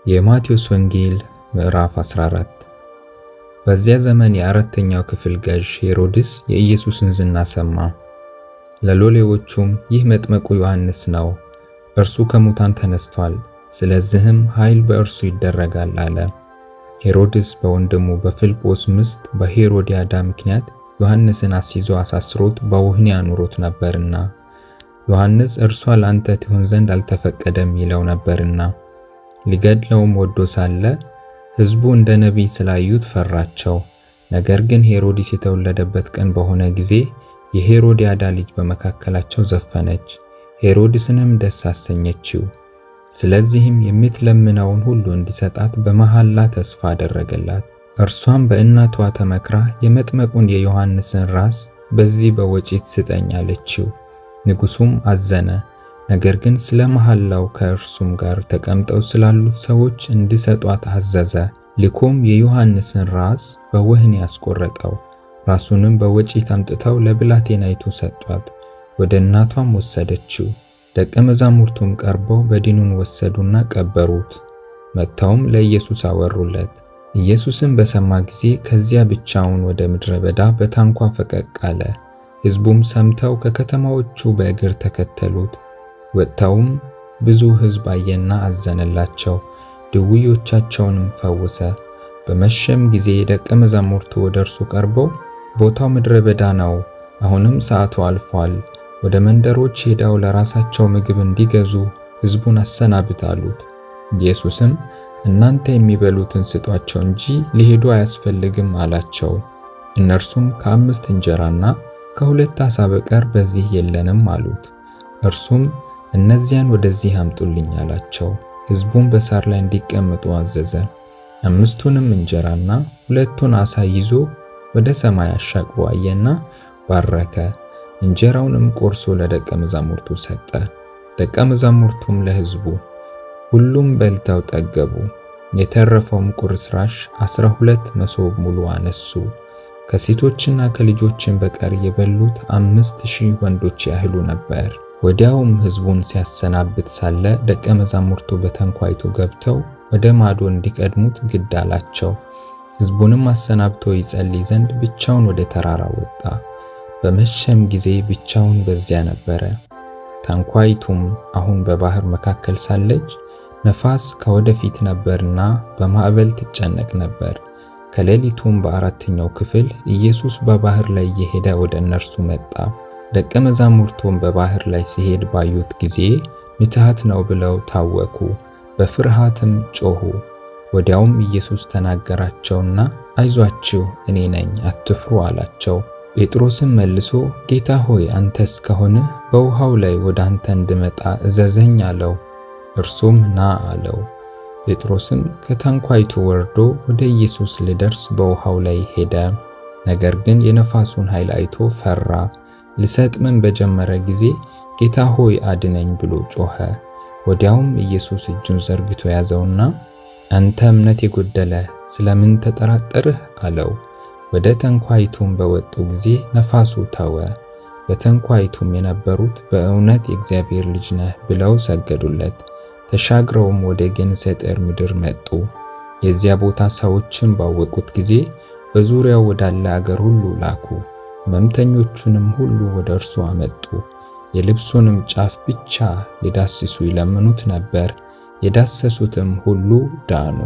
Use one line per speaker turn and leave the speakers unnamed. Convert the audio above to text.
የማቴዎስ ወንጌል ምዕራፍ 14። በዚያ ዘመን የአራተኛው ክፍል ገዥ ሄሮድስ የኢየሱስን ዝና ሰማ። ለሎሌዎቹም ይህ መጥምቁ ዮሐንስ ነው፣ እርሱ ከሙታን ተነስቷል፣ ስለዚህም ኃይል በእርሱ ይደረጋል አለ። ሄሮድስ በወንድሙ በፊልጶስ ሚስት በሄሮድያዳ ምክንያት ዮሐንስን አስይዞ አሳስሮት በወህኒ አኑሮት ነበርና፣ ዮሐንስ እርሷ ለአንተ ትሆን ዘንድ አልተፈቀደም ይለው ነበርና። ሊገድለውም ወዶ ሳለ ሕዝቡ እንደ ነቢይ ስላዩት ፈራቸው። ነገር ግን ሄሮድስ የተወለደበት ቀን በሆነ ጊዜ የሄሮድያዳ ልጅ በመካከላቸው ዘፈነች፣ ሄሮድስንም ደስ አሰኘችው። ስለዚህም የምትለምነውን ሁሉ እንዲሰጣት በመሐላ ተስፋ አደረገላት። እርሷም በእናቷ ተመክራ የመጥምቁን የዮሐንስን ራስ በዚህ በወጪት ስጠኝ አለችው። ንጉሡም አዘነ። ነገር ግን ስለ መሐላው ከእርሱም ጋር ተቀምጠው ስላሉት ሰዎች እንዲሰጧት አዘዘ። ልኮም የዮሐንስን ራስ በወህኒ አስቆረጠው። ራሱንም በወጪት አምጥተው ለብላቴናይቱ ሰጧት። ወደ እናቷም ወሰደችው። ደቀ መዛሙርቱም ቀርበው በድኑን ወሰዱና ቀበሩት። መጥተውም ለኢየሱስ አወሩለት። ኢየሱስም በሰማ ጊዜ ከዚያ ብቻውን ወደ ምድረ በዳ በታንኳ ፈቀቅ አለ። ሕዝቡም ሰምተው ከከተማዎቹ በእግር ተከተሉት። ወጥተውም ብዙ ሕዝብ አየና አዘነላቸው፣ ድውዮቻቸውንም ፈወሰ። በመሸም ጊዜ ደቀ መዛሙርቱ ወደ እርሱ ቀርበው ቦታው ምድረ በዳ ነው፣ አሁንም ሰዓቱ አልፏል፣ ወደ መንደሮች ሄደው ለራሳቸው ምግብ እንዲገዙ ሕዝቡን አሰናብት አሉት። ኢየሱስም እናንተ የሚበሉትን ስጧቸው እንጂ ሊሄዱ አያስፈልግም አላቸው። እነርሱም ከ5 እንጀራና ከ2 ዓሣ በቀር በዚህ የለንም አሉት። እርሱም እነዚያን ወደዚህ አምጡልኝ አላቸው። ሕዝቡም በሳር ላይ እንዲቀመጡ አዘዘ። 5ቱንም እንጀራና 2ቱን ዓሣ ይዞ ወደ ሰማይ አሻቅቦ አየና ባረከ። እንጀራውንም ቆርሶ ለደቀ መዛሙርቱ ሰጠ፣ ደቀ መዛሙርቱም ለሕዝቡ። ሁሉም በልተው ጠገቡ። የተረፈውም ቁርስራሽ 12 መሶብ ሙሉ አነሱ። ከሴቶችና ከልጆችም በቀር የበሉት 5000 ወንዶች ያህሉ ነበር። ወዲያውም ሕዝቡን ሲያሰናብት ሳለ ደቀ መዛሙርቱ በታንኳይቱ ገብተው ወደ ማዶ እንዲቀድሙት ግድ አላቸው። ሕዝቡንም አሰናብቶ ይጸልይ ዘንድ ብቻውን ወደ ተራራ ወጣ። በመሸም ጊዜ ብቻውን በዚያ ነበረ። ታንኳይቱም አሁን በባህር መካከል ሳለች ነፋስ ከወደፊት ነበርና በማዕበል ትጨነቅ ነበር። ከሌሊቱም በአራተኛው ክፍል ኢየሱስ በባህር ላይ እየሄደ ወደ እነርሱ መጣ። ደቀ መዛሙርቱም በባህር ላይ ሲሄድ ባዩት ጊዜ ምትሃት ነው ብለው ታወኩ፣ በፍርሃትም ጮኹ። ወዲያውም ኢየሱስ ተናገራቸውና አይዟችሁ፣ እኔ ነኝ፣ አትፍሩ አላቸው። ጴጥሮስም መልሶ ጌታ ሆይ አንተስ ከሆንህ በውሃው ላይ ወደ አንተ እንድመጣ እዘዘኝ አለው። እርሱም ና አለው። ጴጥሮስም ከታንኳይቱ ወርዶ ወደ ኢየሱስ ሊደርስ በውሃው ላይ ሄደ። ነገር ግን የነፋሱን ኃይል አይቶ ፈራ። ሊሰጥምም በጀመረ ጊዜ ጌታ ሆይ አድነኝ ብሎ ጮኸ። ወዲያውም ኢየሱስ እጁን ዘርግቶ ያዘውና አንተ እምነት የጎደለህ ስለምን ተጠራጠርህ አለው። ወደ ታንኳይቱም በወጡ ጊዜ ነፋሱ ተወ። በታንኳይቱም የነበሩት በእውነት የእግዚአብሔር ልጅ ነህ ብለው ሰገዱለት። ተሻግረውም ወደ ጌንሴጠር ምድር መጡ። የዚያ ቦታ ሰዎችን ባወቁት ጊዜ በዙሪያው ወዳለ አገር ሁሉ ላኩ። ሕመምተኞቹንም ሁሉ ወደ እርሱ አመጡ። የልብሱንም ጫፍ ብቻ ሊዳስሱ ይለምኑት ነበር። የዳሰሱትም ሁሉ ዳኑ።